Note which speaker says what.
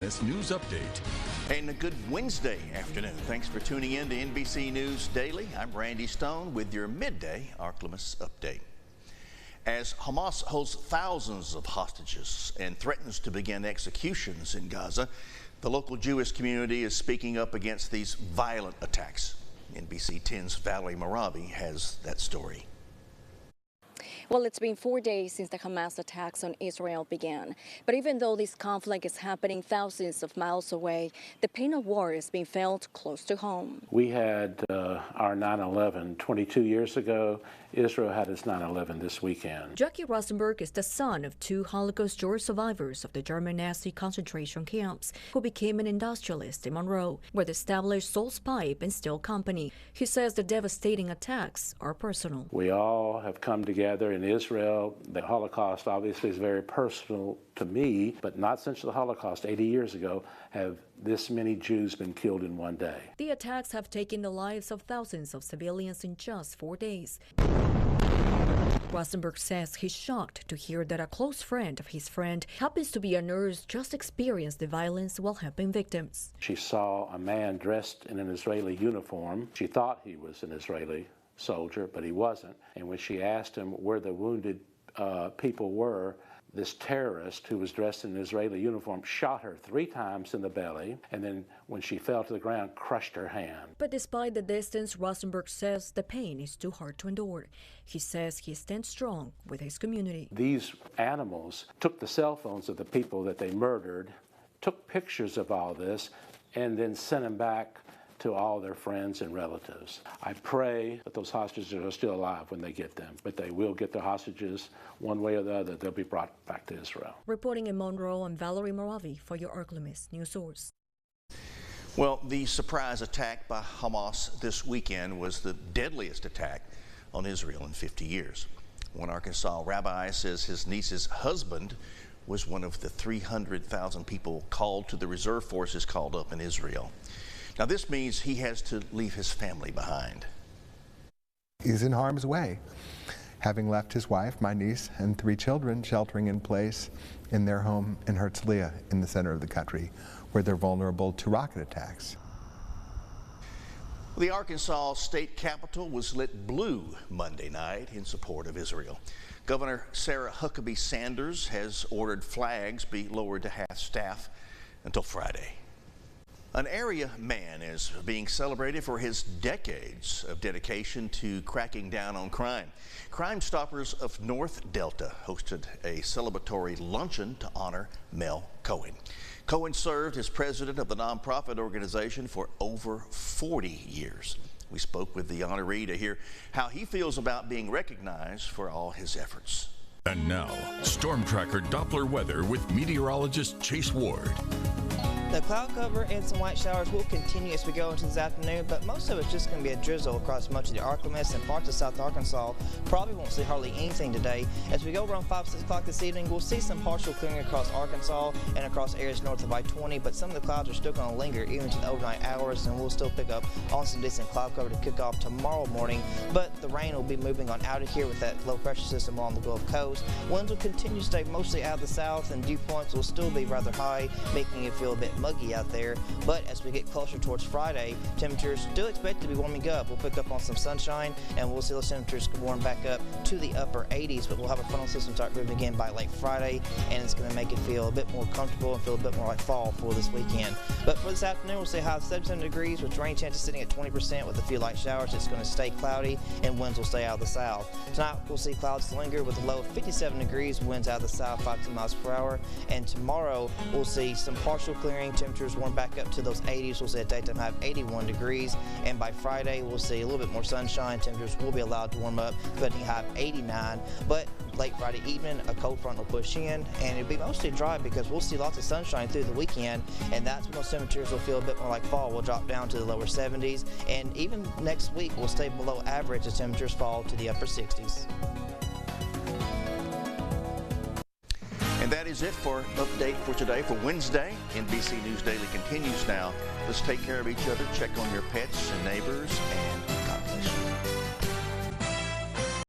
Speaker 1: This news update.
Speaker 2: And a good Wednesday afternoon. Thanks for tuning in to NBC News Daily. I'm Randy Stone with your Midday Ark-La-Miss update. As Hamas holds thousands of hostages and threatens to begin executions in Gaza, the local Jewish community is speaking up against these violent attacks. NBC 10's Valerie Maravi has that story.
Speaker 3: Well, it's been 4 days since the Hamas attacks on Israel began. But even though this conflict is happening thousands of miles away, the pain of war is being felt close to home.
Speaker 4: We had our 9/11 22 years ago. Israel had its 9/11 this weekend.
Speaker 5: Jackie Rosenberg is the son of two Holocaust Jewish survivors of the German Nazi concentration camps who became an industrialist in Monroe, where they established Sol's Pipe and Steel Company. He says the devastating attacks are personal.
Speaker 4: We all have come together in Israel. The Holocaust obviously is very personal to me, but not since the Holocaust 80 years ago have this many Jews been killed in one day.
Speaker 5: The attacks have taken the lives of thousands of civilians in just 4 days. Rosenberg says he's shocked to hear that a close friend of his friend happens to be a nurse just experienced the violence while helping victims.
Speaker 4: She saw a man dressed in an Israeli uniform. She thought he was an Israeli soldier, but he wasn't. And when she asked him where the wounded people were, this terrorist who was dressed in an Israeli uniform shot her 3 times in the belly, and then when she fell to the ground, crushed her hand.
Speaker 5: But despite the distance, Rosenberg says the pain is too hard to endure. He says he stands strong with his community.
Speaker 4: These animals took the cell phones of the people that they murdered, took pictures of all this, and then sent them back to all their friends and relatives. I pray that those hostages are still alive when they get them, but they will get their hostages one way or the other. They'll be brought back to Israel.
Speaker 5: Reporting in Monroe, I'm Valerie Maravi for your Ark-La-Miss News Source.
Speaker 2: Well, the surprise attack by Hamas this weekend was the deadliest attack on Israel in 50 years. One Arkansas rabbi says his niece's husband was one of the 300,000 people called to the reserve forces called up in Israel. Now, this means he has to leave his family behind.
Speaker 6: He's in harm's way, having left his wife, my niece, and 3 children sheltering in place in their home in Herzliya in the center of the country, where they're vulnerable to rocket attacks.
Speaker 2: The Arkansas state capitol was lit blue Monday night in support of Israel. Governor Sarah Huckabee Sanders has ordered flags be lowered to half staff until Friday. An area man is being celebrated for his decades of dedication to cracking down on crime. Crime Stoppers of North Delta hosted a celebratory luncheon to honor Mel Cohen. Cohen served as president of the nonprofit organization for over 40 years. We spoke with the honoree to hear how he feels about being recognized for all his efforts.
Speaker 1: And now, Storm Tracker Doppler weather with meteorologist Chase Ward.
Speaker 7: The cloud cover and some light showers will continue as we go into this afternoon, but most of it's just going to be a drizzle across much of the Ark-La-Miss and parts of South Arkansas. Probably won't see hardly anything today. As we go around 5, 6 o'clock this evening, we'll see some partial clearing across Arkansas and across areas north of I-20, but some of the clouds are still going to linger even to the overnight hours, and we'll still pick up on some decent cloud cover to kick off tomorrow morning. But the rain will be moving on out of here with that low pressure system along the Gulf Coast. Winds will continue to stay mostly out of the south, and dew points will still be rather high, making it feel a bit muggy out there. But as we get closer towards Friday, temperatures still expected to be warming up. We'll pick up on some sunshine, and we'll see those temperatures warm back up to the upper 80s, but we'll have a frontal system start moving again by late Friday, and it's going to make it feel a bit more comfortable and feel a bit more like fall for this weekend. But for this afternoon, we'll see high of 77 degrees with rain chances sitting at 20% with a few light showers. It's going to stay cloudy, and winds will stay out of the south. Tonight, we'll see clouds linger with a low of 57 degrees, winds out of the south 5 to 10 miles per hour. And tomorrow, we'll see some partial clearing, temperatures warm back up to those 80s. We'll see a daytime high of 81 degrees, and by Friday we'll see a little bit more sunshine. Temperatures will be allowed to warm up, but a high of 89. But late Friday evening, a cold front will push in, and it'll be mostly dry because we'll see lots of sunshine through the weekend, and that's when those temperatures will feel a bit more like fall. We'll drop down to the lower 70s, and even next week we'll stay below average as temperatures fall to the upper 60s.
Speaker 2: And that is it for update for today for Wednesday. NBC News Daily continues now. Let's take care of each other, check on your pets and neighbors, and